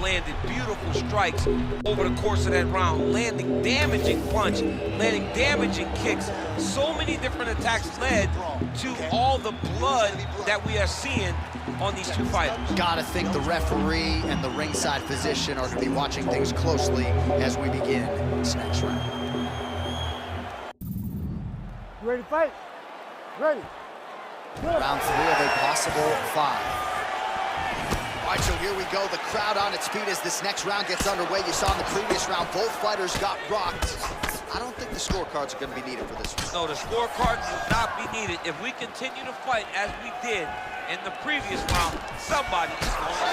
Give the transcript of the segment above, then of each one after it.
landed beautiful strikes over the course of that round, landing damaging punch, landing damaging kicks. So many different attacks led to all the blood that we are seeing on these two fighters. Gotta think the referee and the ringside physician are gonna be watching things closely as we begin this next round. You ready to fight? Ready. Good. Round 3 of a possible 5. All right, so here we go. The crowd on its feet as this next round gets underway. You saw in the previous round, both fighters got rocked. I don't think the scorecards are going to be needed for this one. No, the scorecards will not be needed. If we continue to fight as we did in the previous round, somebody is going to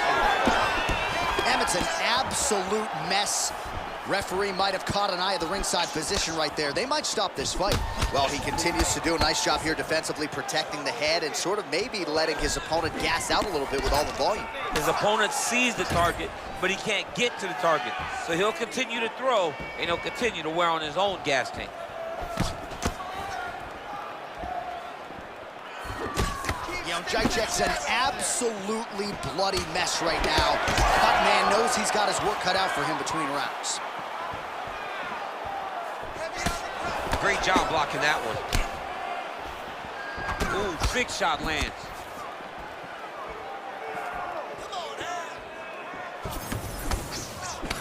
lose. Emmett's an absolute mess. Referee might have caught an eye of the ringside physician right there. They might stop this fight. Well, he continues to do a nice job here defensively, protecting the head and sort of maybe letting his opponent gas out a little bit with all the volume. His opponent sees the target, but he can't get to the target. So he'll continue to throw, and he'll continue to wear on his own gas tank. Jacek's an absolutely bloody mess right now. Cut man knows he's got his work cut out for him between rounds. Great job blocking that one. Ooh, big shot lands.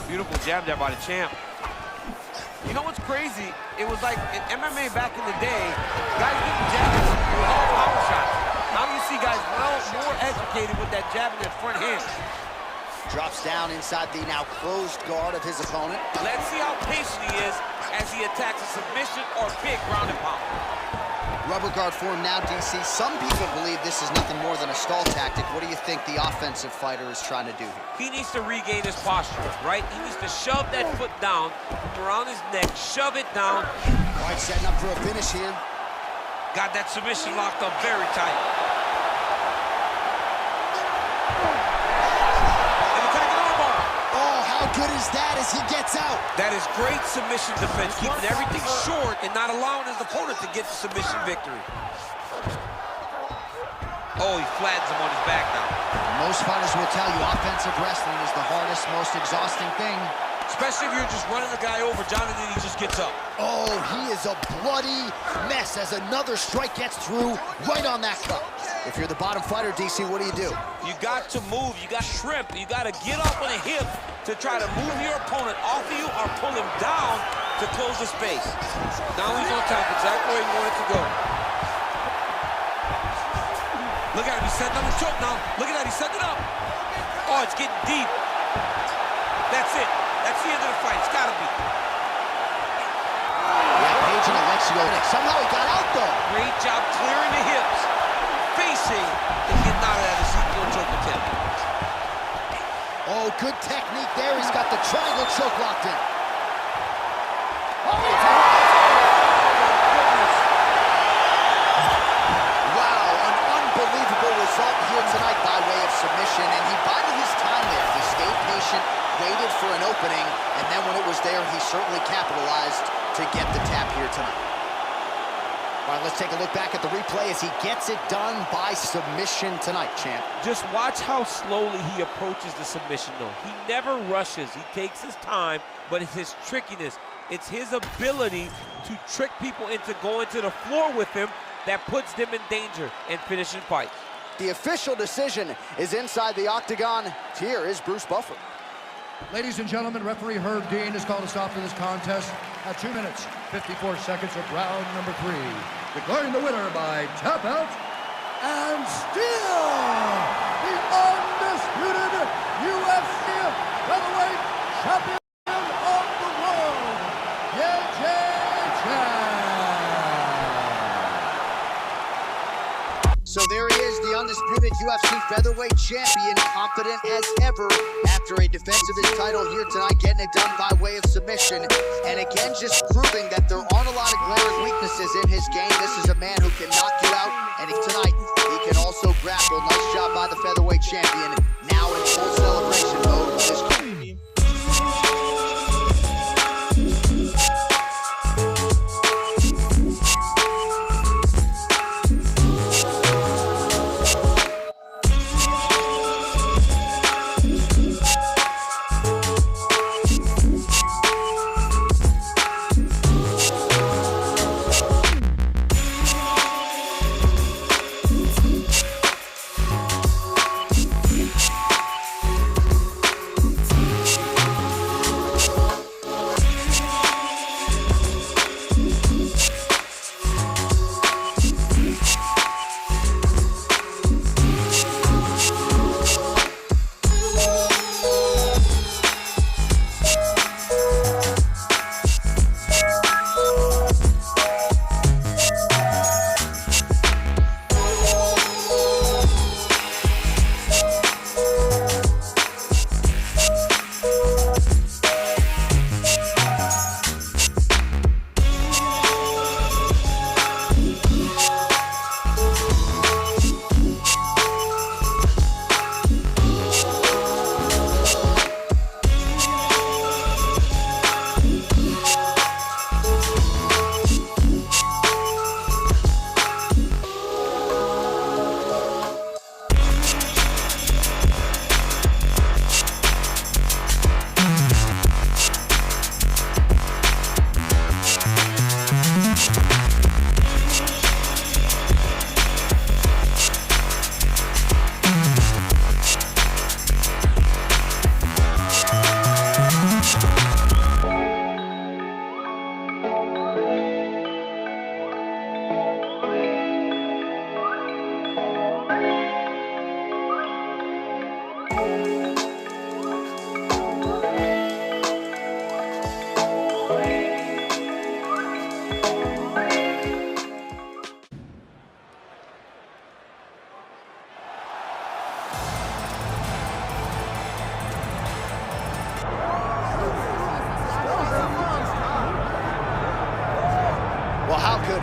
Beautiful jab there by the champ. You know what's crazy? It was like in MMA back in the day, guys getting jabbed with all power shots. Now you see guys more educated with that jab in their front hand. Drops down inside the now closed guard of his opponent. Let's see how patient he is as he attacks a submission or big ground and pound. Rubber guard for him now, DC. Some people believe this is nothing more than a stall tactic. What do you think the offensive fighter is trying to do here? He needs to regain his posture, right? He needs to shove that foot down around his neck, shove it down. All right, setting up for a finish here. Got that submission locked up very tight. How good is that as he gets out? That is great submission defense, keeping everything short and not allowing his opponent to get the submission victory. Oh, he flattens him on his back now. Most fighters will tell you offensive wrestling is the hardest, most exhausting thing. Especially if you're just running the guy over, Jonathan, he just gets up. Oh, he is a bloody mess as another strike gets through right on that cut. If you're the bottom fighter, DC, what do? You got to move, you got to shrimp, you got to get up on a hip to try to move your opponent off of you or pull him down to close the space. Now he's on top, exactly where he wanted to go. Look at him, he's setting up a choke now. Look at that, he's setting it up. Oh, it's getting deep. That's it. That's the end of the fight. It's got to be. Yeah, Page and Alexio. Somehow he got out, though. Great job clearing the hips, facing, and getting out of that Ezekiel choke attempt. Oh, good technique there. He's got the triangle choke locked in. Wow, an unbelievable result here tonight by way of submission, and he bided his time there. He stayed patient, waited for an opening, and then when it was there, he certainly capitalized to get the tap here tonight. All right, let's take a look back at the replay as he gets it done by submission tonight, champ. Just watch how slowly he approaches the submission, though. He never rushes. He takes his time, but it's his trickiness. It's his ability to trick people into going to the floor with him that puts them in danger and finishing fights. The official decision is inside the octagon. Here is Bruce Buffer. Ladies and gentlemen, referee Herb Dean has called a stop to this contest at 2 minutes, 54 seconds of round number 3. Declaring the winner by tap out, and still the undisputed UFC Featherweight Champion of the world, So there he is, the undisputed UFC Featherweight Champion, confident as ever after a defense of his title here tonight, getting it done by way of submission. And again, just proving that there aren't a lot of glaring weaknesses in his game. This is a man who can knock you out, and tonight he can also grapple. Nice job by the Featherweight Champion, now in full celebration mode with his career.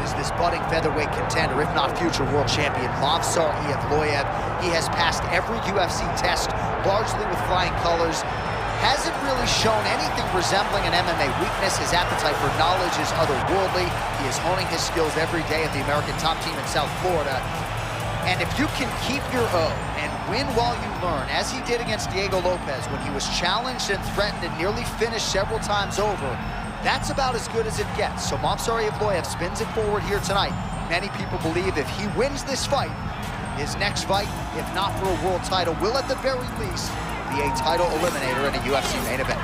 is this budding featherweight contender, if not future world champion, Movsar Evloev. He has passed every UFC test, largely with flying colors. Hasn't really shown anything resembling an MMA weakness. His appetite for knowledge is otherworldly. He is honing his skills every day at the American top team in South Florida. And if you can keep your own and win while you learn, as he did against Diego Lopez when he was challenged and threatened and nearly finished several times over, that's about as good as it gets. So Movsar Evloev spins it forward here tonight. Many people believe if he wins this fight, his next fight, if not for a world title, will at the very least be a title eliminator in a UFC main event.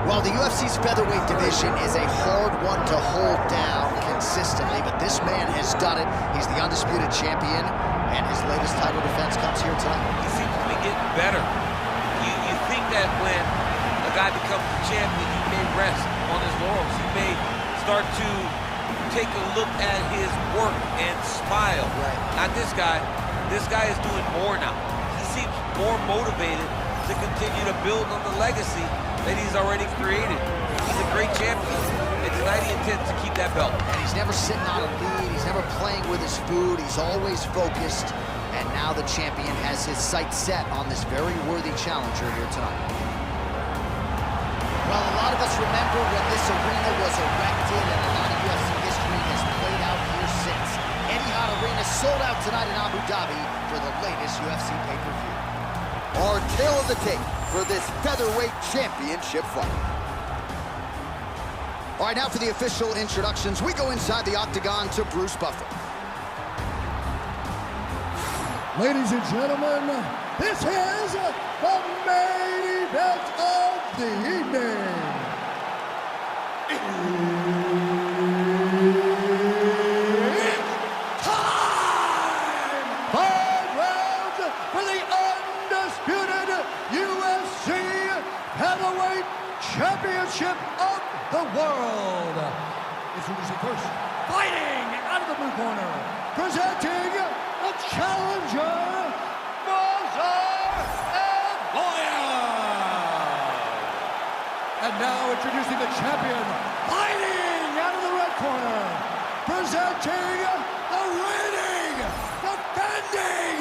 Well, the UFC's featherweight division is a hard one to hold down consistently, but this man has done it. He's the undisputed champion, and his latest title defense comes here tonight. He seems to be getting better. You think that when a guy becomes a champion, he may rest on his laurels. He may start to take a look at his work and smile. Right. Not this guy. This guy is doing more now. He seems more motivated to continue to build on the legacy that he's already created. He's a great champion, and tonight he intends to keep that belt. And he's never sitting on a lead. He's never playing with his food. He's always focused. And now the champion has his sights set on this very worthy challenger here tonight. Well, a lot of us remember when this arena was erected, and a lot of UFC history has played out here since. Etihad Arena sold out tonight in Abu Dhabi for the latest UFC pay-per-view. Our tale of the tape for this featherweight championship fight. All right, now for the official introductions. We go inside the octagon to Bruce Buffer. Ladies and gentlemen, this is the main event of the evening. It's time! 5 rounds for the undisputed UFC Featherweight Championship of the world. Introducing first, fighting out of the blue corner, presenting the challenger, Movsar Evloev. And now introducing the champion, fighting out of the red corner, presenting the reigning, defending,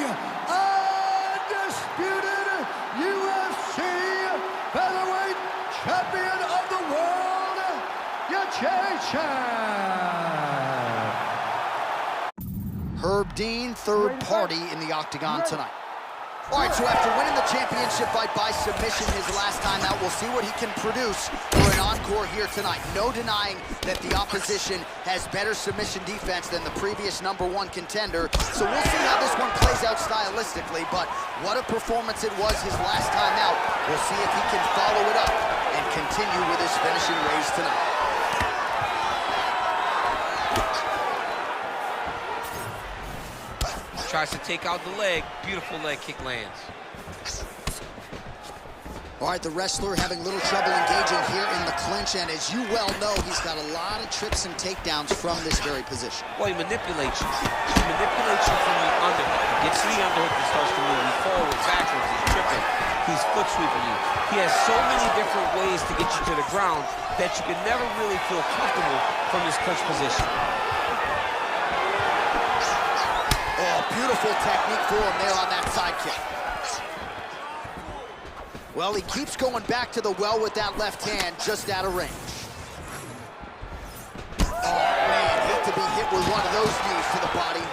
undisputed UFC Featherweight Champion of the world, Yachai. Herb Dean, third party in the octagon tonight. All right, so after winning the championship fight by submission his last time out, we'll see what he can produce for an encore here tonight. No denying that the opposition has better submission defense than the previous #1 contender, so we'll see how this one plays out stylistically, but what a performance it was his last time out. We'll see if he can follow it up and continue with his finishing ways tonight. Tries to take out the leg. Beautiful leg kick lands. All right, the wrestler having little trouble engaging here in the clinch, and as you well know, he's got a lot of trips and takedowns from this very position. Well, he manipulates you. He manipulates you from the underhook. He gets to the underhook and starts to move. He's forward, backwards, he's tripping. He's foot sweeping you. He has so many different ways to get you to the ground that you can never really feel comfortable from his clinch position. Oh, beautiful technique for him there on that side kick. Well, he keeps going back to the well with that left hand, just out of range. Oh, man, hate to be hit with one of those knees to the body.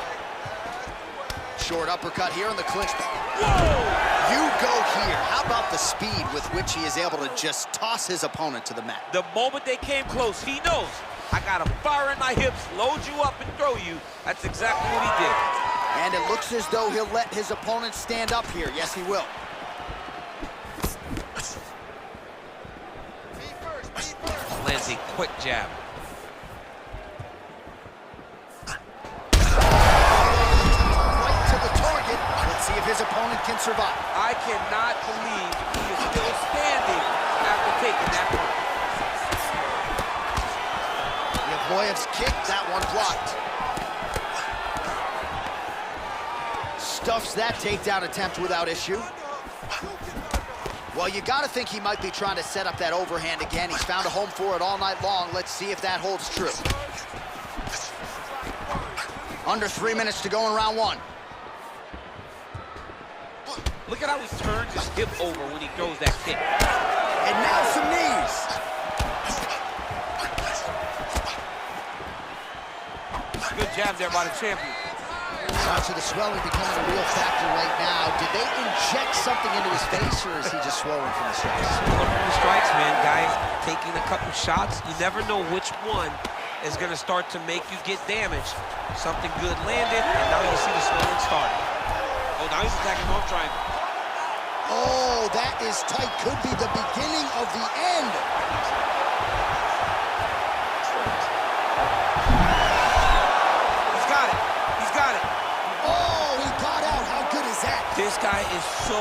Short uppercut here in the clinch. Whoa! You go here. How about the speed with which he is able to just toss his opponent to the mat? The moment they came close, he knows, I got to fire in my hips, load you up, and throw you. That's exactly what he did. And it looks as though he'll let his opponent stand up here. Yes, he will. lands a quick jab. Right to the target. Let's see if his opponent can survive. I cannot believe he is still standing after taking that punch. Yevloev's kick, that one blocked. Stuffs that takedown attempt without issue. Well, you gotta think he might be trying to set up that overhand again. He's found a home for it all night long. Let's see if that holds true. Under 3 minutes to go in round one. Look at how he turns his hip over when he throws that kick. And now some knees. Good jab there by the champion. Much of the swelling becoming a real factor right now. Did they inject something into his face, or is he just swollen from the strikes? Swollen from the strikes, man. Guys taking a couple shots. You never know which one is going to start to make you get damaged. Something good landed, and now you see the swelling starting. Oh, now he's attacking arm triangle. Oh, that is tight. Could be the beginning of the end. He's got it. He's got it. Oh, he got out. How good is that? This guy is so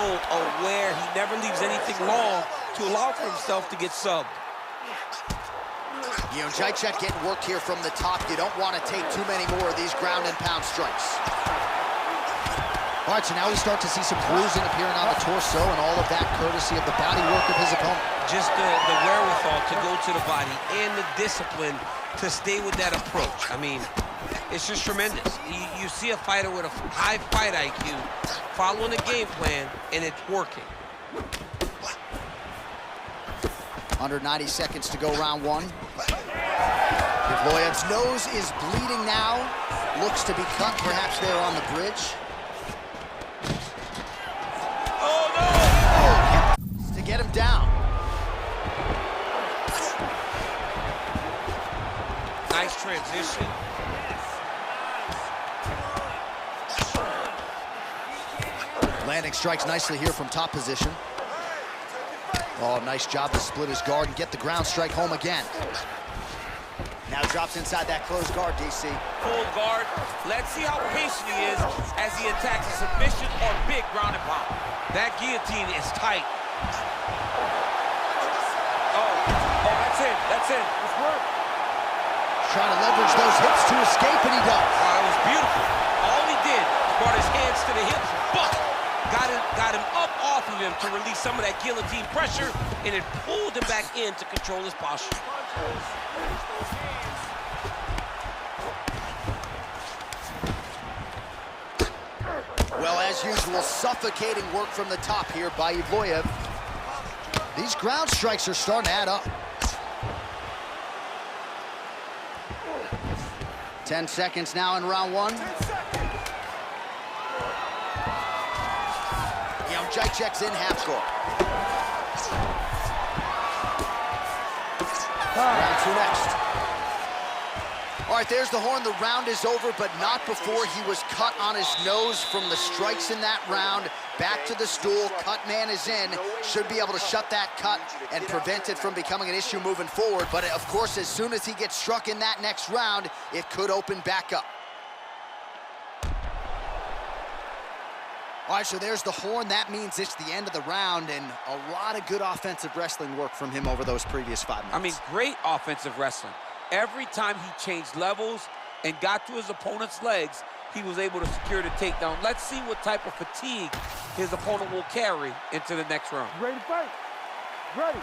aware. He never leaves anything long to allow for himself to get subbed. You know, Jacek getting worked here from the top. You don't want to take too many more of these ground and pound strikes. All right, so now we start to see some bruising appearing on the torso, and all of that courtesy of the body work of his opponent. Just the wherewithal to go to the body and the discipline to stay with that approach. I mean, it's just tremendous. You see a fighter with a high fight IQ following a game plan, and it's working. Under 90 seconds to go round one. Yevloev's nose is bleeding now. Looks to be cut, perhaps there on the bridge. Oh, no! Oh, to get him down. Nice transition. Landing strikes nicely here from top position. Oh, nice job to split his guard and get the ground strike home again. Now drops inside that closed guard, DC. Full guard. Let's see how patient he is as he attacks a submission or big ground and pound. That guillotine is tight. Oh, that's it. That's it. It's work. Trying to leverage those hips to escape, and he does. Oh, that was beautiful. All he did was brought his hands to the hips, but got him up off of him to release some of that guillotine pressure, and it pulled him back in to control his posture. Well, as usual, suffocating work from the top here by Yevloev. These ground strikes are starting to add up. 10 seconds now in round one. Jacek's in half guard. Round two next. All right, there's the horn. The round is over, but not before he was cut on his nose from the strikes in that round. Back to the stool. Cut man is in. Should be able to shut that cut and prevent it from becoming an issue moving forward. But, of course, as soon as he gets struck in that next round, it could open back up. All right, so there's the horn. That means it's the end of the round, and a lot of good offensive wrestling work from him over those previous 5 minutes. I mean, great offensive wrestling. Every time he changed levels and got to his opponent's legs, he was able to secure the takedown. Let's see what type of fatigue his opponent will carry into the next round. Ready to fight? Ready.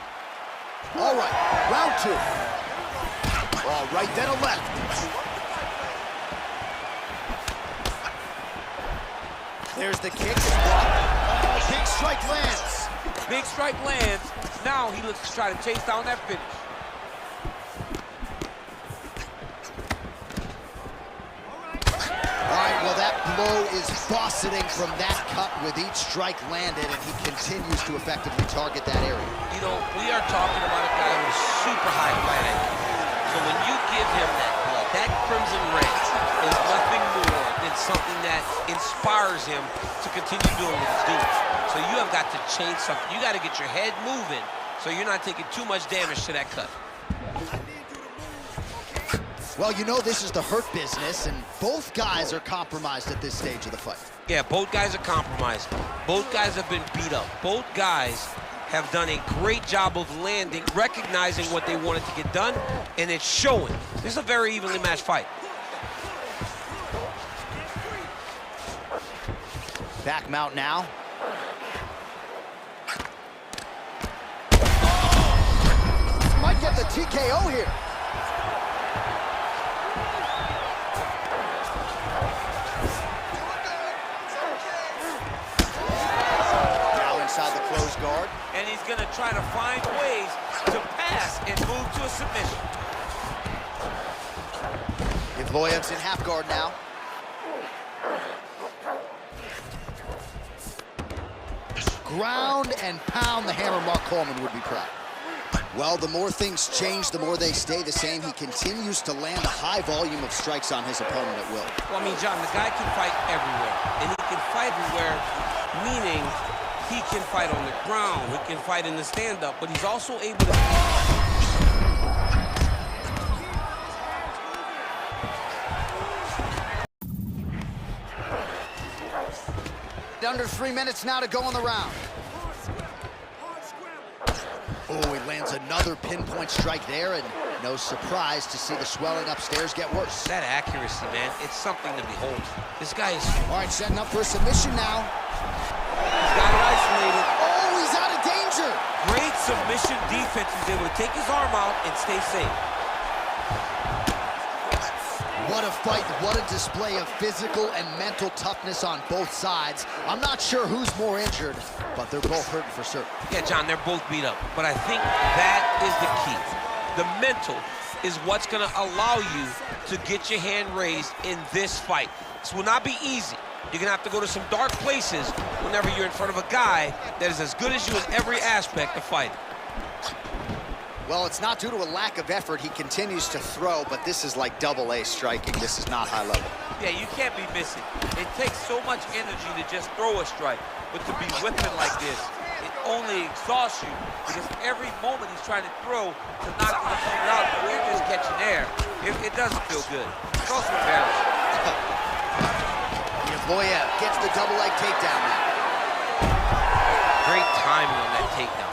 All right, round two. All right, then a left. There's the kick. Oh, big strike lands. Big strike lands. Now he looks to try to chase down that finish. All right, well, that blow is faceting from that cut with each strike landed, and he continues to effectively target that area. You know, we are talking about a guy with super high fight IQ. So when you give him that blood, that crimson ray is nothing more than something that inspires him to continue doing what he's doing. So you have got to change something. You got to get your head moving so you're not taking too much damage to that cut. Well, you know this is the hurt business, and both guys are compromised at this stage of the fight. Yeah, both guys are compromised. Both guys have been beat up. Both guys have done a great job of landing, recognizing what they wanted to get done, and it's showing. This is a very evenly matched fight. Back mount now. Might get the TKO here. Now inside the closed guard. And he's gonna try to find ways to pass and move to a submission. Evloev's in half guard now. Ground and pound the hammer. Mark Coleman would be proud. Well, the more things change, the more they stay the same. He continues to land a high volume of strikes on his opponent at will. Well, I mean, John, the guy can fight everywhere. And he can fight everywhere, meaning he can fight on the ground, he can fight in the stand-up, but he's also able to... Under 3 minutes now to go in the round. Oh, he lands another pinpoint strike there, and no surprise to see the swelling upstairs get worse. That accuracy, man, it's something to behold. This guy is... All right, setting up for a submission now. He's got it isolated. Oh, he's out of danger. Great submission defense. He's able to take his arm out and stay safe. What a fight, what a display of physical and mental toughness on both sides. I'm not sure who's more injured, but they're both hurting for certain. Yeah, John, they're both beat up, but I think that is the key. The mental is what's gonna allow you to get your hand raised in this fight. This will not be easy. You're gonna have to go to some dark places whenever you're in front of a guy that is as good as you in every aspect of fighting. Well, it's not due to a lack of effort. He continues to throw, but this is like double-A striking. This is not high level. Yeah, you can't be missing. It takes so much energy to just throw a strike, but to be whipping like this, it only exhausts you because every moment he's trying to throw to knock the opponent out, but you're just catching air. It doesn't feel good. It's also embarrassing. Evloev gets the double-leg takedown now. Great timing on that takedown.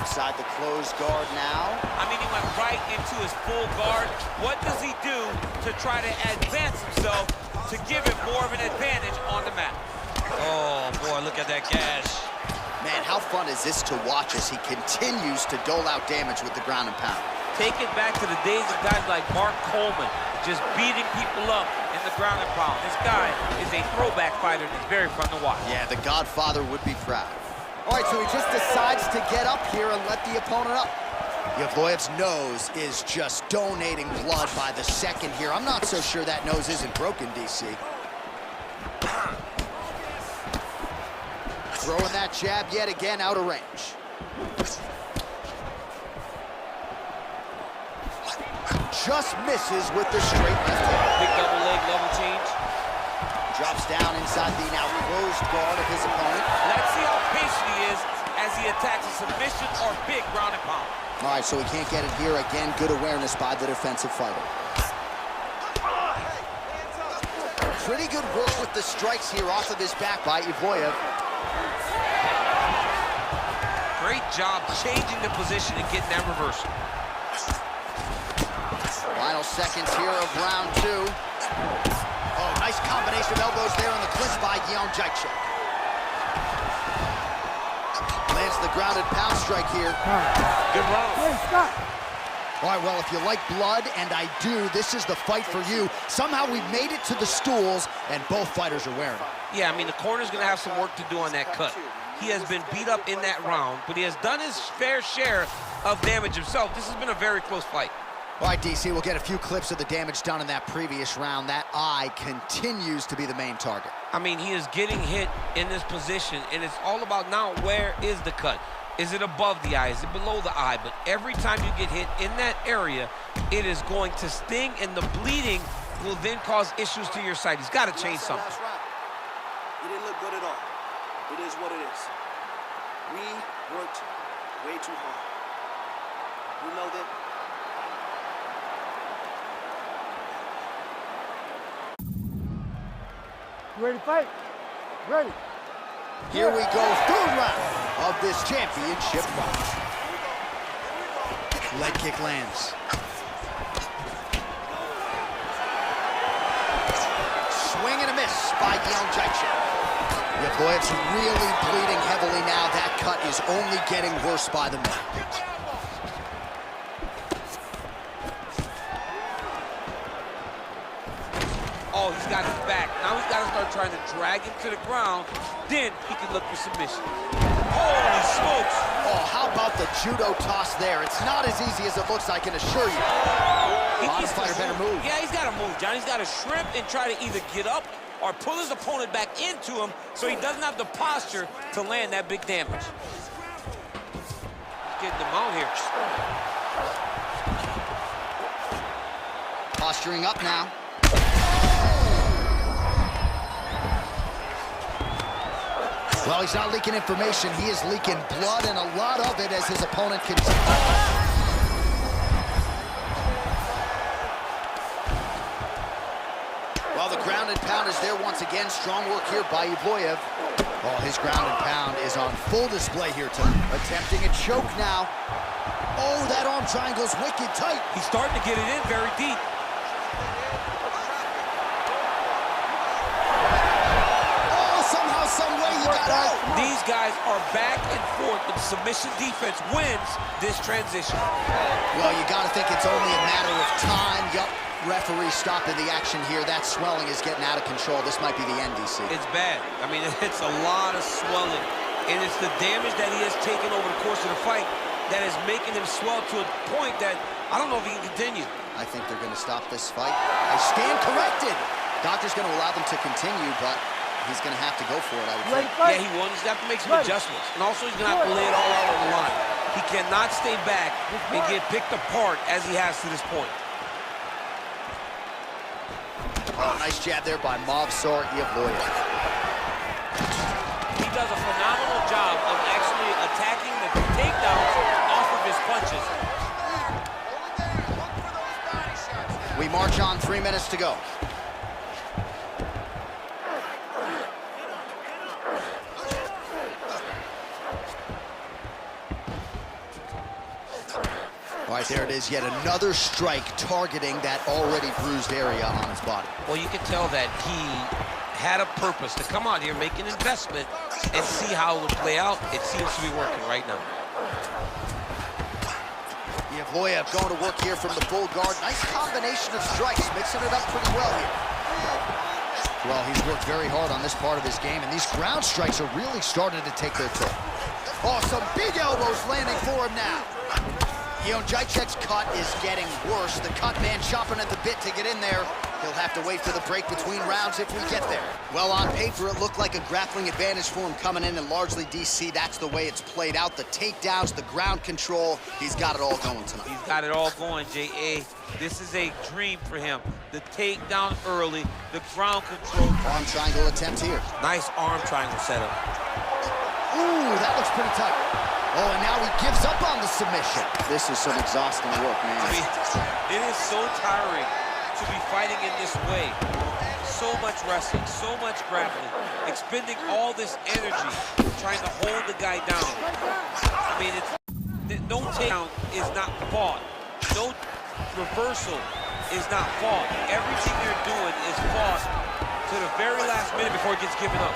Inside the closed guard now. I mean, he went right into his full guard. What does he do to try to advance himself to give him more of an advantage on the mat? Oh, boy, look at that gash. Man, how fun is this to watch as he continues to dole out damage with the ground and pound? Take it back to the days of guys like Mark Coleman, just beating people up in the ground and pound. This guy is a throwback fighter that's very fun to watch. Yeah, the Godfather would be proud. All right, so he just decides to get up here and let the opponent up. Evloev's nose is just donating blood by the second here. I'm not so sure that nose isn't broken, DC. Throwing that jab yet again out of range. Just misses with the straight left hook. Big double leg level change. Drops down inside the now closed guard of his opponent. Let's see how patient he is as he attacks a submission or big ground and pound. All right, so he can't get it here. Again, good awareness by the defensive fighter. Pretty good work with the strikes here off of his back by Evloev. Great job changing the position and getting that reversal. Final seconds here of round two. Oh, nice combination of elbows there on the clinch by Guillaume Jacek. Lands the grounded pound strike here. Good round. Hey, stop. All right, well, if you like blood, and I do, this is the fight for you. Somehow we made it to the stools, and both fighters are wearing them. Yeah, I mean, the corner's going to have some work to do on that cut. He has been beat up in that round, but he has done his fair share of damage himself. This has been a very close fight. All right, DC, we'll get a few clips of the damage done in that previous round. That eye continues to be the main target. I mean, he is getting hit in this position, and it's all about now where is the cut? Is it above the eye? Is it below the eye? But every time you get hit in that area, it is going to sting, and the bleeding will then cause issues to your sight. He's got to change something. It didn't look good at all. It is what it is. We worked way too hard. You know that You ready to fight? Ready. Here we go, third round of this championship fight. Leg kick lands. Swing and a miss by Jacek. Yeah, boy, it's really bleeding heavily now. That cut is only getting worse by the minute. Oh, he's got his back. Now he's got to start trying to drag him to the ground. Then he can look for submission. Holy smokes! Oh, how about the judo toss there? It's not as easy as it looks, I can assure you. Honest fighter better move. Yeah, he's got to move, John. He's got to shrimp and try to either get up or pull his opponent back into him so he doesn't have the posture to land that big damage. He's getting him out here. Posturing up now. Well, he's not leaking information. He is leaking blood, and a lot of it as his opponent continues. Well, the ground and pound is there once again. Strong work here by Evloev. Oh, his ground and pound is on full display here tonight. Attempting a choke now. Oh, that arm triangle's wicked tight. He's starting to get it in very deep. Some way he got out. These guys are back and forth, but submission defense wins this transition. Well, you got to think it's only a matter of time. Yup, referee stopping the action here. That swelling is getting out of control. This might be the end, DC. It's bad. I mean, it's a lot of swelling, and it's the damage that he has taken over the course of the fight that is making him swell to a point that I don't know if he can continue. I think they're going to stop this fight. I stand corrected. Doctor's going to allow them to continue, but he's going to have to go for it, I would think. Yeah, he will. He's going to have to make some adjustments. And also, he's going to have to lay it all out on the line. He cannot stay back and get picked apart as he has to this point. Oh, nice jab there by Movsar Evloev. He does a phenomenal job of actually attacking the takedowns off of his punches. We march on, 3 minutes to go. All right, there it is, yet another strike targeting that already bruised area on his body. Well, you can tell that he had a purpose to come out here, make an investment, and see how it would play out. It seems to be working right now. Evloev going to work here from the full guard. Nice combination of strikes, mixing it up pretty well here. Well, he's worked very hard on this part of his game, and these ground strikes are really starting to take their toll. Oh, some big elbows landing for him now. Jacek's cut is getting worse. The cut man chopping at the bit to get in there. He'll have to wait for the break between rounds if we get there. Well, on paper, it looked like a grappling advantage for him coming in, and largely, DC, that's the way it's played out. The takedowns, the ground control, he's got it all going tonight. He's got it all going, J.A. This is a dream for him. The takedown early, the ground control. Arm triangle attempt here. Nice arm triangle setup. Ooh, that looks pretty tight. Oh, and now he gives up on the submission. This is some exhausting work, man. I mean, it is so tiring to be fighting in this way. So much wrestling, so much grappling, expending all this energy trying to hold the guy down. I mean, no takedown is not fought. No reversal is not fought. Everything they're doing is fought to the very last minute before it gets given up.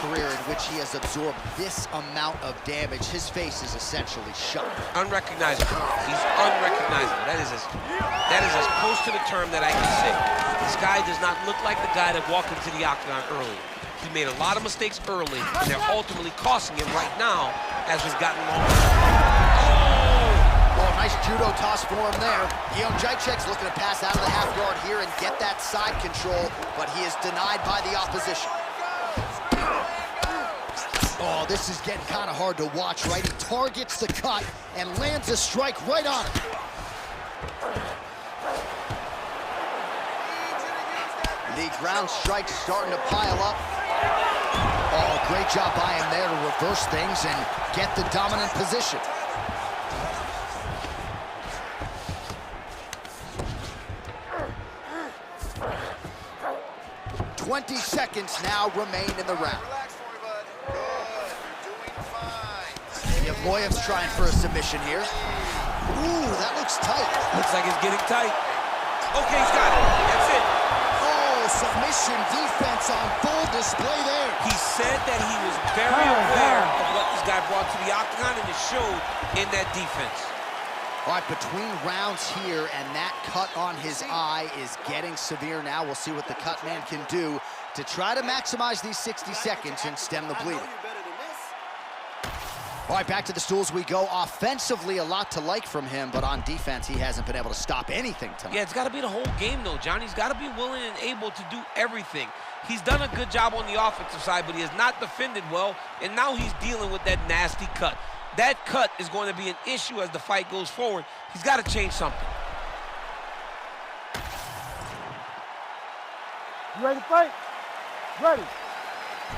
Career in which he has absorbed this amount of damage. His face is essentially shut. Unrecognizable. He's unrecognizable. That is as close to the term that I can say. This guy does not look like the guy that walked into the octagon early. He made a lot of mistakes early, and they're ultimately costing him right now as we've gotten longer. Oh, nice judo toss for him there. Jacek's looking to pass out of the half guard here and get that side control, but he is denied by the opposition. Oh, this is getting kind of hard to watch, right? He targets the cut and lands a strike right on it. The ground strike's starting to pile up. Oh, Great job by him there to reverse things and get the dominant position. 20 seconds now remain in the round. Featherweight's trying for a submission here. Ooh, that looks tight. Looks like it's getting tight. Okay, he's got it. That's it. Oh, submission defense on full display there. He said that he was very aware of what this guy brought to the octagon, and it showed in that defense. All right, between rounds here, and that cut on his eye is getting severe now. We'll see what the cut man can do to try to maximize these 60 seconds and stem the bleeding. All right, back to the stools we go. Offensively, a lot to like from him, but on defense, he hasn't been able to stop anything tonight. Yeah, it's got to be the whole game, though, John. He's got to be willing and able to do everything. He's done a good job on the offensive side, but he has not defended well, and now he's dealing with that nasty cut. That cut is going to be an issue as the fight goes forward. He's got to change something. You ready to fight? Ready.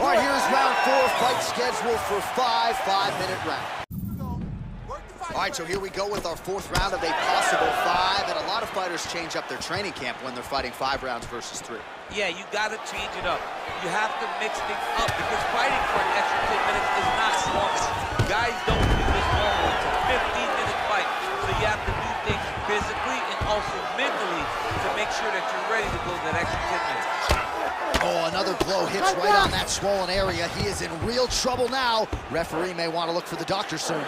All right, here's round 4, fight scheduled for 5-minute round. All right, so here we go with our 4th round of a possible 5, and a lot of fighters change up their training camp when they're fighting 5 rounds versus 3. Yeah, you got to change it up. You have to mix things up because fighting for an extra 10 minutes is not normal. Guys don't do this normally. It's a 15-minute fight, so you have to do things physically and also mentally to make sure that you're ready to go that extra 10 minutes. Oh, another blow hits right on that swollen area. He is in real trouble now. Referee may want to look for the doctor soon.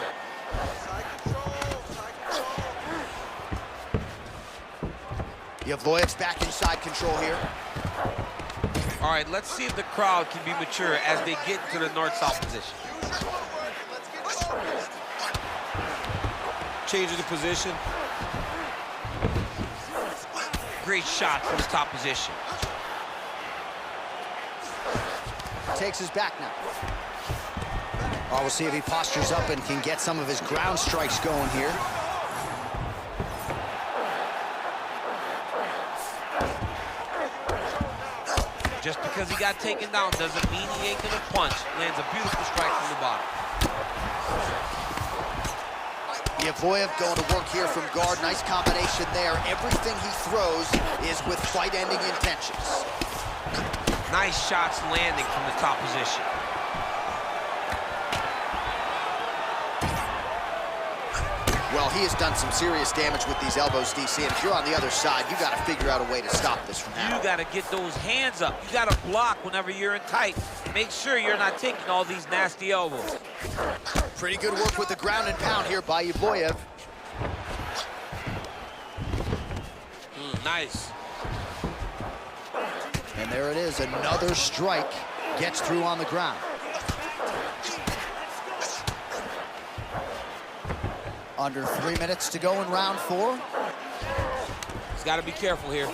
Featherweight's back in side control here. All right, let's see if the crowd can be mature as they get into the north-south position. Changing the position. Great shot from the top position. Takes his back now. Oh, we'll see if he postures up and can get some of his ground strikes going here. Just because he got taken down doesn't mean he ain't gonna punch. Lands a beautiful strike from the bottom. Featherweight going to work here from guard. Nice combination there. Everything he throws is with fight-ending intentions. Nice shots landing from the top position. Well, he has done some serious damage with these elbows, DC, and if you're on the other side, you got to figure out a way to stop this from happening. You got to get those hands up. You got to block whenever you're in tight. Make sure you're not taking all these nasty elbows. Pretty good work with the ground and pound here by Featherweight. Nice. And there it is, another strike gets through on the ground. Under 3 minutes to go in round 4. He's got to be careful here.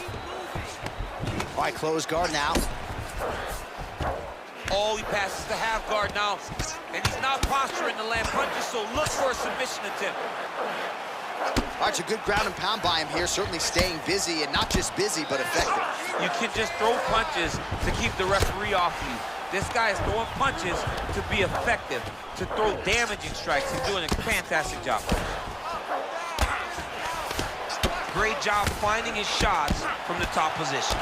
All right, close guard now. Oh, he passes the half guard now. And he's not posturing to land punches, so look for a submission attempt. All right, it's a good ground and pound by him here, certainly staying busy, and not just busy, but effective. You can just throw punches to keep the referee off you. This guy is throwing punches to be effective, to throw damaging strikes. He's doing a fantastic job. Great job finding his shots from the top position.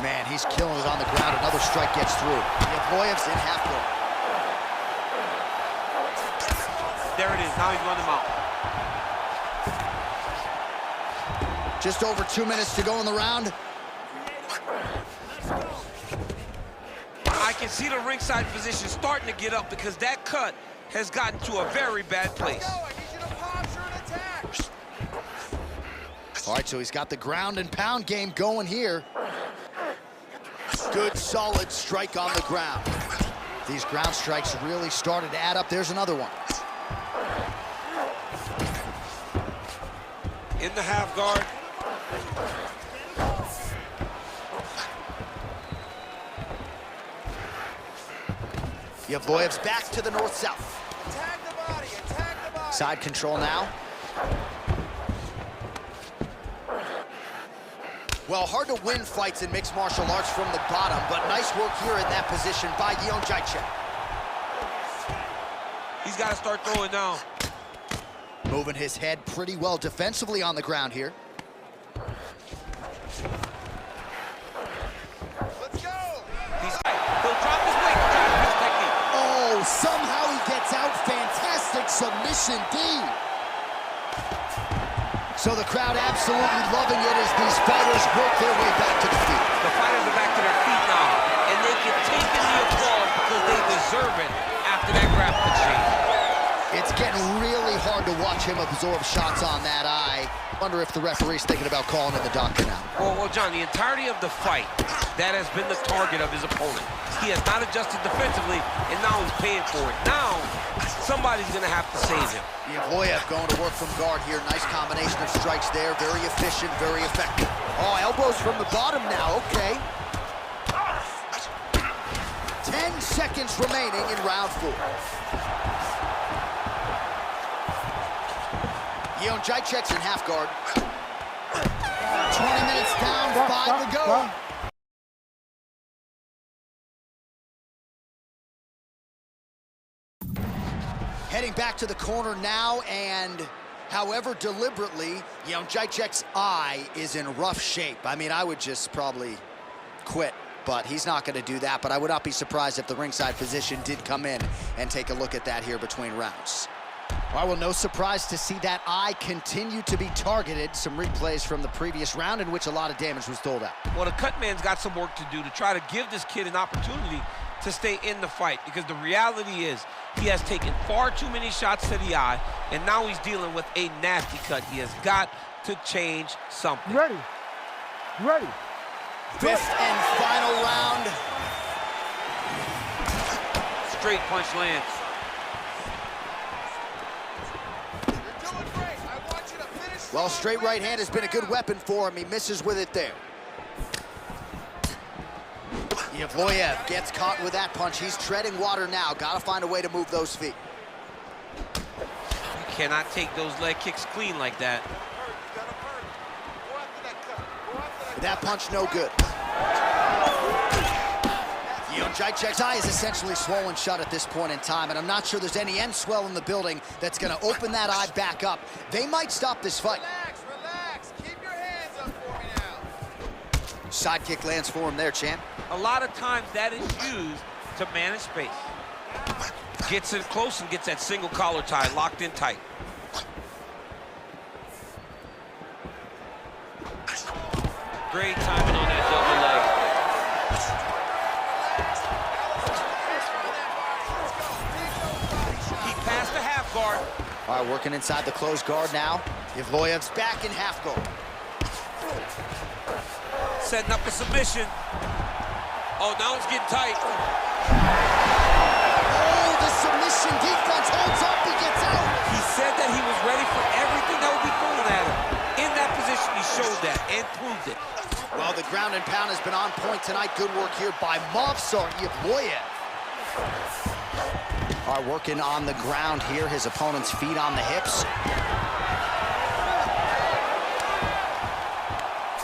Man, he's killing it on the ground. Another strike gets through. Featherweight's in half guard. There it is. Now he's running him out. Just over 2 minutes to go in the round. I can see the ringside position starting to get up because that cut has gotten to a very bad place. All right, so he's got the ground and pound game going here. Good, solid strike on the ground. These ground strikes really started to add up. There's another one. In the half guard. Featherweight's back to the north-south. Attack the body, attack the body. Side control now. Well, hard to win fights in mixed martial arts from the bottom, but nice work here in that position by Jacek. He's got to start throwing now. Moving his head pretty well defensively on the ground here. Let's go. He'll drop his weight. His technique. Oh, somehow he gets out. Fantastic submission D. So the crowd absolutely loving it as these fighters work their way back to the feet. The fighters are back to their feet now, and they can take in the applause because they deserve it after that grappling exchange. It's getting really hard to watch him absorb shots on that eye. Wonder if the referee's thinking about calling in the doctor now. Well, John, the entirety of the fight, that has been the target of his opponent. He has not adjusted defensively, and now he's paying for it. Now, somebody's going to have to save him. Featherweight going to work from guard here. Nice combination of strikes there. Very efficient, very effective. Oh, elbows from the bottom now. Okay. 10 seconds remaining in round 4. Jacek's in half guard. 20 minutes down, 5 to go. Heading back to the corner now, and however deliberately, Jacek's eye is in rough shape. I mean, I would just probably quit, but he's not going to do that. But I would not be surprised if the ringside physician did come in and take a look at that here between rounds. Well, no surprise to see that eye continue to be targeted. Some replays from the previous round in which a lot of damage was doled out. Well, the cut man's got some work to do to try to give this kid an opportunity to stay in the fight, because the reality is he has taken far too many shots to the eye, and now he's dealing with a nasty cut. He has got to change something. Ready. Ready. 5th and final round. Straight punch lands. Well, straight right hand has been a good weapon for him. He misses with it there. Featherweight gets caught with that punch. He's treading water now. Got to find a way to move those feet. You cannot take those leg kicks clean like that. That punch no good. Jacek's eye is essentially swollen shut at this point in time, and I'm not sure there's any end swell in the building that's going to open that eye back up. They might stop this fight. Relax. Keep your hands up for me now. Side kick lands for him there, champ. A lot of times that is used to manage space. Gets in close and gets that single collar tie locked in tight. Great timing on that double leg. He passed the half guard. All right, working inside the closed guard now. Featherweight's back in half guard. Setting up a submission. Oh, now it's getting tight. Oh, the submission defense holds up. He gets out. He said that he was ready for everything that would be thrown at him. In that position, he showed that and proved it. Well, the ground and pound has been on point tonight. Good work here by Featherweight. All right, working on the ground here. His opponent's feet on the hips.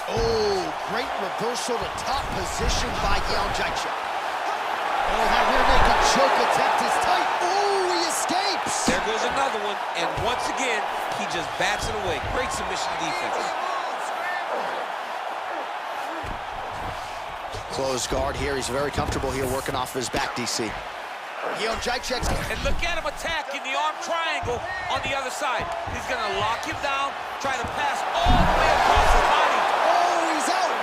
Oh, great reversal to top position by Jacek. Oh, that rear naked choke attempt is tight. Oh, he escapes. There goes another one, and once again, he just bats it away. Great submission defense. Closed guard here. He's very comfortable here working off of his back, DC. Jacek. And look at him attacking the arm triangle on the other side. He's going to lock him down, try to pass all the way across the body. Oh, he's out.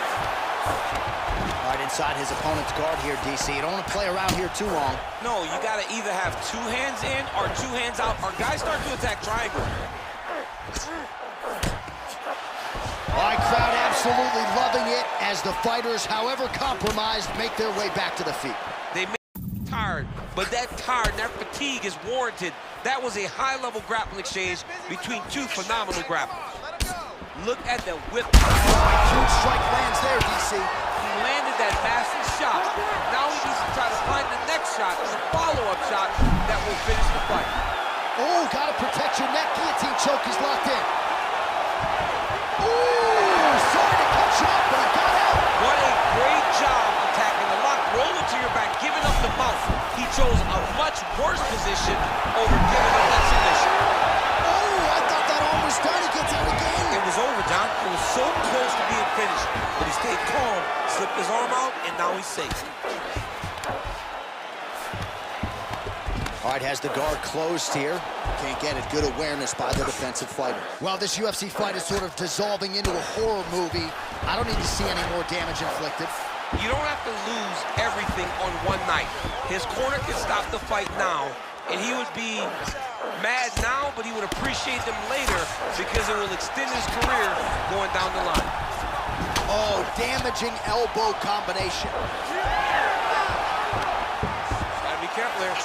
All right, inside his opponent's guard here, DC. You don't want to play around here too long. No, you got to either have 2 hands in or 2 hands out, or guys start to attack triangle. All right, crowd absolutely loving it as the fighters, however compromised, make their way back to the feet. They may be tired, but that tired, that fatigue is warranted. That was a high-level grappling exchange between 2 phenomenal grapplers. Look at the whip. Huge strike lands there, DC. He landed that massive shot. Now he needs to try to find the next shot, the follow-up shot that will finish the fight. Oh, gotta protect your neck. Guillotine choke is locked in. Ooh, sorry to cut you off, but I the mount. He chose a much worse position over giving up that submission. Oh, I thought that arm was done. He gets out again. It was over, John. It was so close to being finished, but he stayed calm, slipped his arm out, and now he's safe. All right, has the guard closed here. Can't get it. Good awareness by the defensive fighter. Well, this UFC fight is sort of dissolving into a horror movie. I don't need to see any more damage inflicted. You don't have to lose everything on one night. His corner can stop the fight now, and he would be mad now, but he would appreciate them later because it will extend his career going down the line. Oh, damaging elbow combination. Gotta be careful there.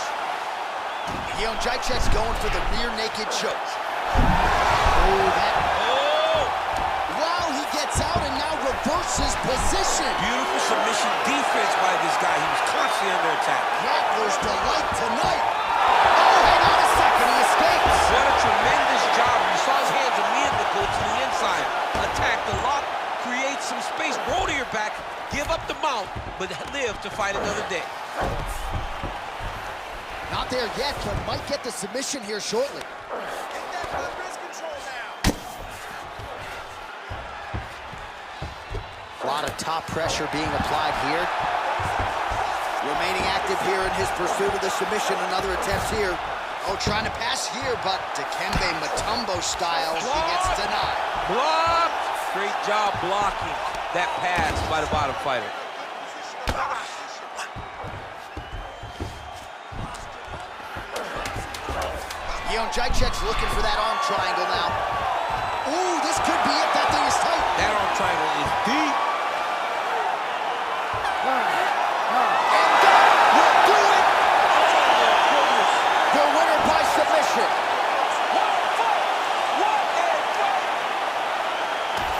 Jacek's going for the rear naked choke. Oh, that. Oh! Wow, he gets out and now reverses position. Beautiful submission defense by this guy. He was constantly under attack. Grappler's delight tonight. Oh, hang on a second, he escapes. What a tremendous job. You saw his hands immediately go to the inside. Attack the lock, create some space, roll to your back, give up the mount, but live to fight another day. Not there yet, but might get the submission here shortly. A lot of top pressure being applied here. Remaining active here in his pursuit of the submission. Another attempt here. Oh, trying to pass here, but Dikembe Mutombo style, he gets denied. Blocked! Great job blocking that pass by the bottom fighter. Jacek's looking for that arm triangle now. Ooh, this could be it. That thing is tight. That arm triangle is deep. And that will do it. The winner by submission.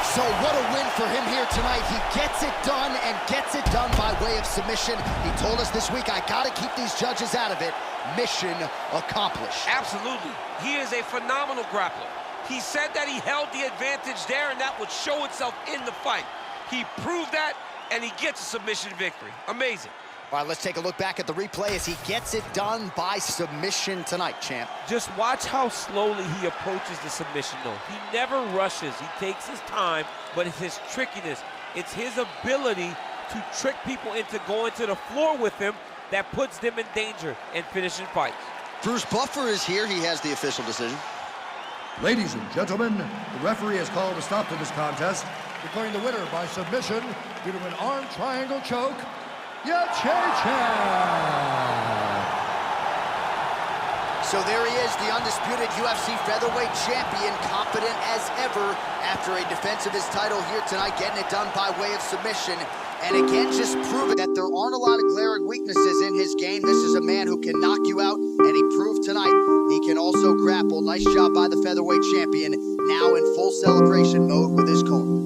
So what a win for him here tonight. He gets it done and gets it done by way of submission. He told us this week, I gotta keep these judges out of it. Mission accomplished. Absolutely. He is a phenomenal grappler. He said that he held the advantage there and that would show itself in the fight. He proved that and he gets a submission victory. Amazing. All right, let's take a look back at the replay as he gets it done by submission tonight, champ. Just watch how slowly he approaches the submission, though. He never rushes. He takes his time, but it's his trickiness. It's his ability to trick people into going to the floor with him that puts them in danger and finishing fights. Bruce Buffer is here. He has the official decision. Ladies and gentlemen, the referee has called a stop to this contest, declaring the winner by submission due to an arm triangle choke, So there he is, the undisputed UFC featherweight champion, confident as ever after a defense of his title here tonight, getting it done by way of submission. And again, just proving that there aren't a lot of glaring weaknesses in his game. This is a man who can knock you out, and he proved tonight he can also grapple. Nice job by the featherweight champion, now in full celebration mode with his corner.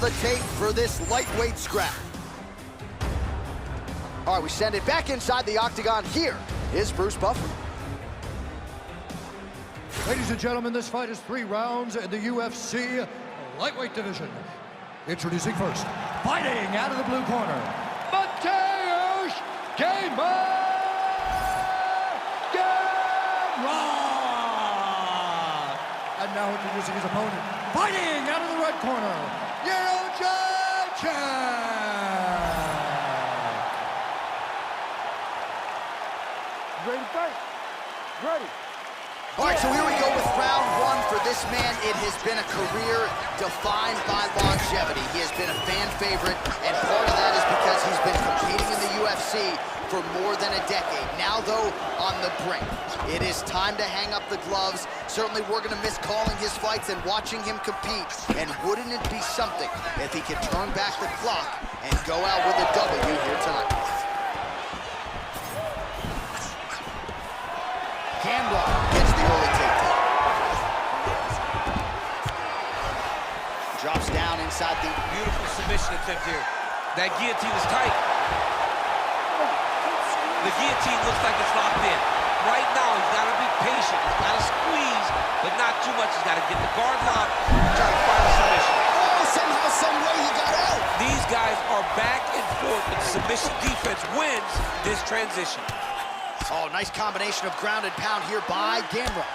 the tape for this lightweight scrap. All right, we send it back inside the octagon. Here is Bruce Buffer. Ladies and gentlemen, this fight is 3 rounds in the UFC lightweight division. Introducing first, fighting out of the blue corner, Mateusz Gamera! And now introducing his opponent, fighting out of the red corner, Ready to fight? Ready. All right, so here we go with round 1 for this man. It has been a career defined by longevity. He has been a fan favorite, and part of that is because he's been competing in the UFC for more than a decade. Now, though, on the brink. It is time to hang up the gloves. Certainly, we're going to miss calling his fights and watching him compete. And wouldn't it be something if he could turn back the clock and go out with a W here tonight? Gamera gets the early takedown. Drops down inside the... Beautiful submission attempt here. That guillotine is tight. The guillotine looks like it's locked in. Right now, he's got to be patient. He's got to squeeze, but not too much. He's got to get the guard locked, try to find a submission. Oh, somehow, some way he got out. These guys are back and forth, but the submission defense wins this transition. Oh, nice combination of ground and pound here by Gamera.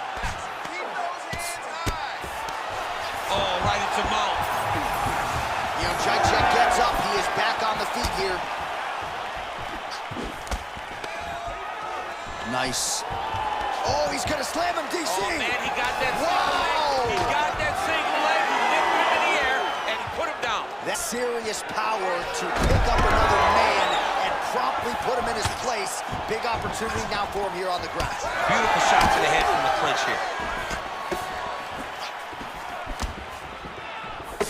Oh, right into mount. You know, Jacek gets up. He is back on the feet here. Nice. Oh, he's gonna slam him, DC. Oh, man, he got that Wow. single leg. He got that single leg. He lifted him in the air, and he put him down. That serious power to pick up another man and promptly put him in his place. Big opportunity now for him here on the ground. Beautiful shot to the head from the clinch here.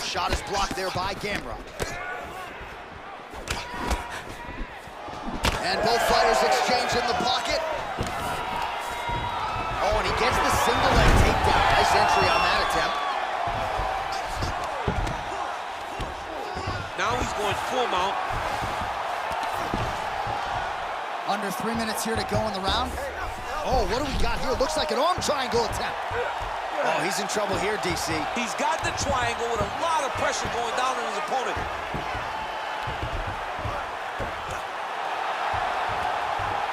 Shot is blocked there by Gamera. And both fighters exchange in the pocket. Oh, and he gets the single leg takedown. Nice entry on that attempt. Now he's going full mount. Under 3 minutes here to go in the round. Oh, what do we got here? Looks like an arm triangle attempt. Oh, he's in trouble here, DC. He's got the triangle with a lot of pressure going down on his opponent.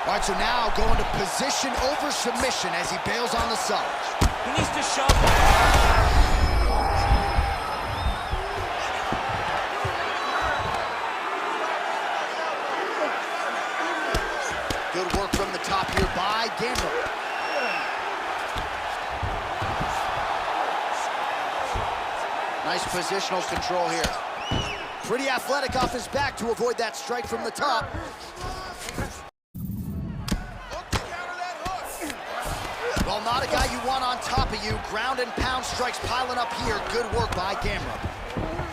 All right, so now going to position over submission as he bails on the sub. He needs to shove. Good work from the top here by Gamera. Nice positional control here. Pretty athletic off his back to avoid that strike from the top. Well, not a guy you want on top of you. Ground and pound strikes piling up here. Good work by Gamera.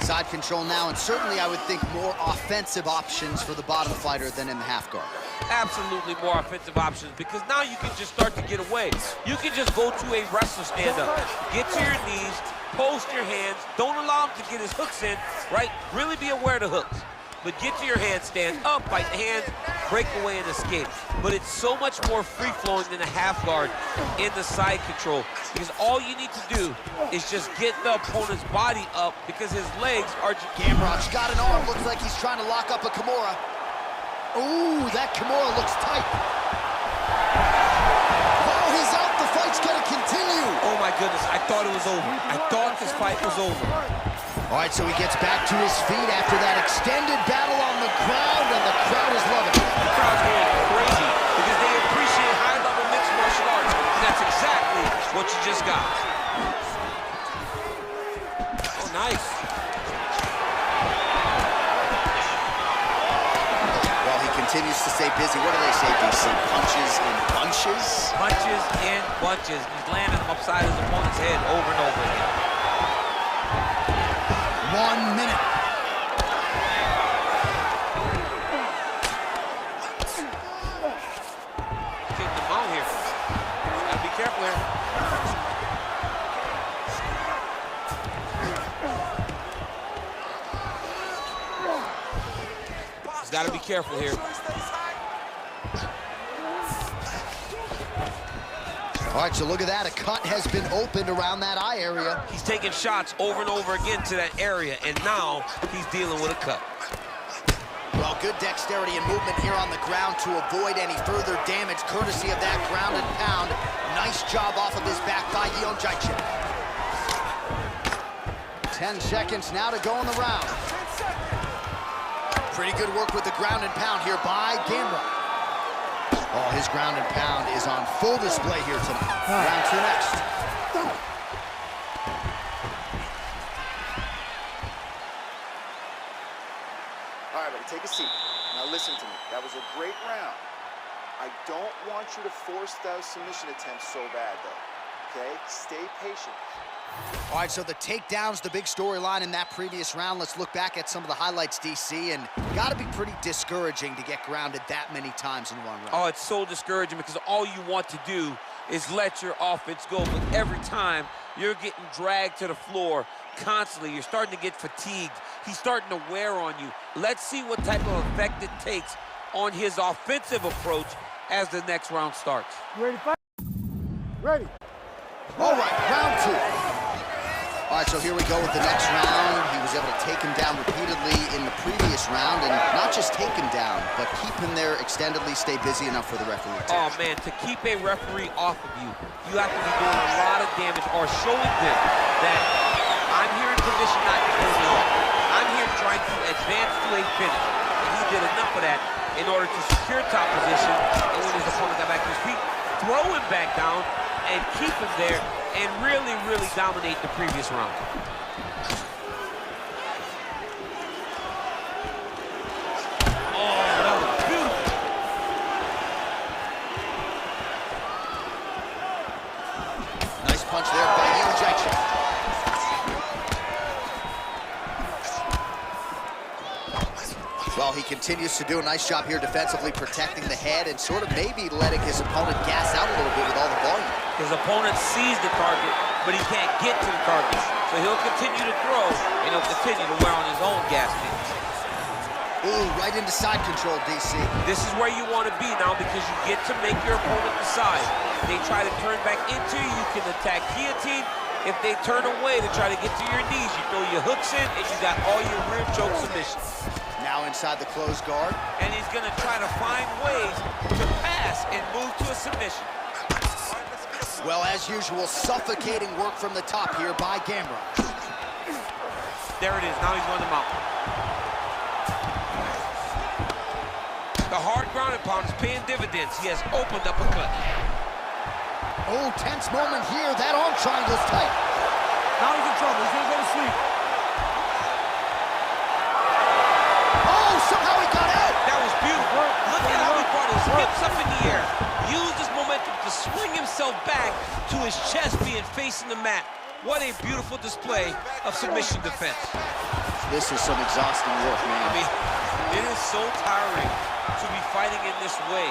Side control now, and certainly I would think more offensive options for the bottom fighter than in the half guard. Absolutely more offensive options, because now you can just start to get away. You can just go to a wrestler stand-up. Get to your knees, post your hands. Don't allow him to get his hooks in, right? Really be aware of the hooks. But get to your hands, stand up, bite the hands, break away and escape. But it's so much more free-flowing than a half guard in the side control, because all you need to do is just get the opponent's body up, because his legs are... Gamera's got an arm. Looks like he's trying to lock up a Kimura. Ooh, that Kimura looks tight. Oh, he's out. The fight's gonna continue. Oh my goodness, I thought it was over. I thought this fight was over. All right, so he gets back to his feet after that extended battle on the ground, and the crowd is loving it. The crowd's going crazy because they appreciate high-level mixed martial arts, and that's exactly what you just got. Oh, nice. Well, he continues to stay busy. What do they say, DC? Punches in bunches? Punches in bunches. He's landing them upside his opponent's head over and over again. 1 minute. Take them out here. Gotta be careful here. careful here. All right, so look at that. A cut has been opened around that eye area. He's taking shots over and over again to that area, and now he's dealing with a cut. Well, good dexterity and movement here on the ground to avoid any further damage, courtesy of that ground and pound. Nice job off of his back by Jacek. 10 seconds now to go in the round. Pretty good work with the ground and pound here by Gamera. Oh, his ground and pound is on full display here tonight. Round 2 next. All right, buddy, take a seat. Now listen to me. That was a great round. I don't want you to force those submission attempts so bad, though. Okay? Stay patient. All right, so the takedown's the big storyline in that previous round. Let's look back at some of the highlights, DC, and got to be pretty discouraging to get grounded that many times in one round. Oh, it's so discouraging because all you want to do is let your offense go, but every time you're getting dragged to the floor constantly, you're starting to get fatigued. He's starting to wear on you. Let's see what type of effect it takes on his offensive approach as the next round starts. You ready to fight? Ready. All right, round 2. All right, so here we go with the next round. He was able to take him down repeatedly in the previous round, and not just take him down, but keep him there extendedly, stay busy enough for the referee to Oh, man, to keep a referee off of you, you have to be doing a lot of damage or showing them that I'm here in position not to pull me off. I'm here trying to advance to a finish. And he did enough of that in order to secure top position, and when his opponent got back to his feet, throw him back down and keep him there and really, really dominate the previous round. Oh, that was beautiful. Nice punch there by Jacek. Well, he continues to do a nice job here defensively, protecting the head and sort of maybe letting his opponent gas out a little bit with all the volume. His opponent sees the target, but he can't get to the target. So he'll continue to throw, and he'll continue to wear on his own gas tank. Ooh, right into side control, DC. This is where you want to be now because you get to make your opponent decide. If they try to turn back into you, you can attack guillotine. If they turn away to try to get to your knees, you throw your hooks in, and you got all your rear choke submissions. Now inside the closed guard. And he's going to try to find ways to pass and move to a submission. Well, as usual, suffocating work from the top here by Gamera. There it is. Now he's run them out. The hard ground and pound is paying dividends. He has opened up a cut. Oh, tense moment here. That arm triangle's tight. Now he's in trouble. He's gonna go to sleep. Oh, somehow he got out. That was beautiful. Look at how he brought his hips up in the air. Used his momentum to swing himself back to his chest being facing the mat. What a beautiful display of submission defense. This is some exhausting work, man. I mean, it is so tiring to be fighting in this way.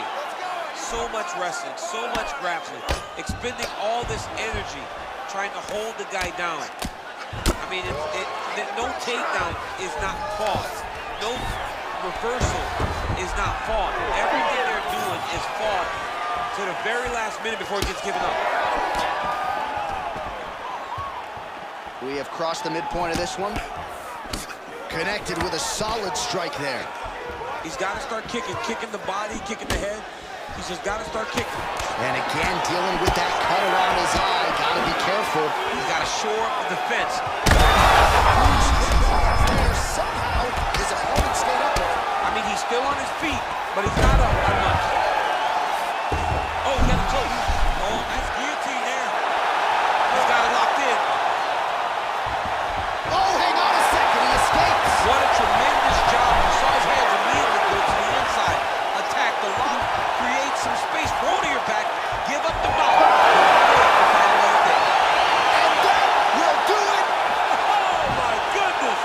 So much wrestling, so much grappling, expending all this energy trying to hold the guy down. I mean, no takedown is not fought. No reversal is not fought. Everything they're doing is fought to the very last minute before it gets given up. We have crossed the midpoint of this one. Connected with a solid strike there. He's got to start kicking the body, kicking the head. He's just got to start kicking. And again, dealing with that cut around his eye. Got to be careful. He's got to shore up the defense. Somehow, his opponent stayed up there. I mean, he's still on his feet, but he's not up that much. Oh, he got a choke. Oh, nice guillotine there. He's got it locked in. Oh, hang on a second. He escapes. What a tremendous job. You saw his hands immediately go to the inside. Attack the lock. Create some space. Roll to your back. Give up the ball. And that will do it. Oh, my goodness.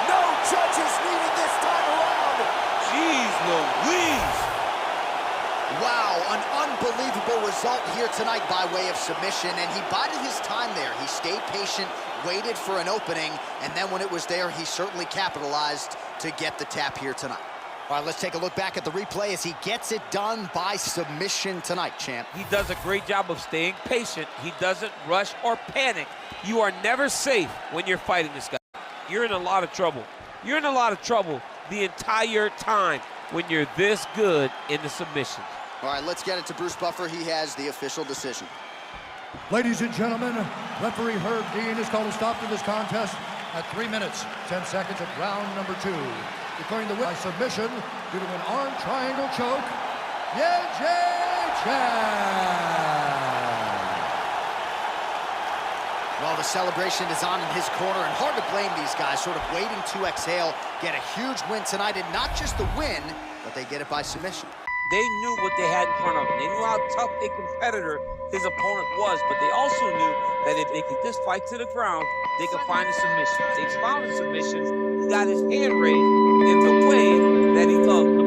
No judges needed this time around. Jeez Louise. Wow, an unbelievable result here tonight by way of submission, and he bided his time there. He stayed patient, waited for an opening, and then when it was there, he certainly capitalized to get the tap here tonight. All right, let's take a look back at the replay as he gets it done by submission tonight, champ. He does a great job of staying patient. He doesn't rush or panic. You are never safe when you're fighting this guy. You're in a lot of trouble. You're in a lot of trouble the entire time when you're this good in the submissions. All right, let's get it to Bruce Buffer. He has the official decision. Ladies and gentlemen, referee Herb Dean has called a stop to this contest at 3 minutes, 10 seconds of round number 2. Declaring the win by submission due to an arm triangle choke, Chan. Well, the celebration is on in his corner, and hard to blame these guys, sort of waiting to exhale, get a huge win tonight, and not just the win, but they get it by submission. They knew what they had in front of them. They knew how tough a competitor his opponent was, but they also knew that if they could just fight to the ground, they could find a submission. They found a submission. He got his hand raised in the way that he loved.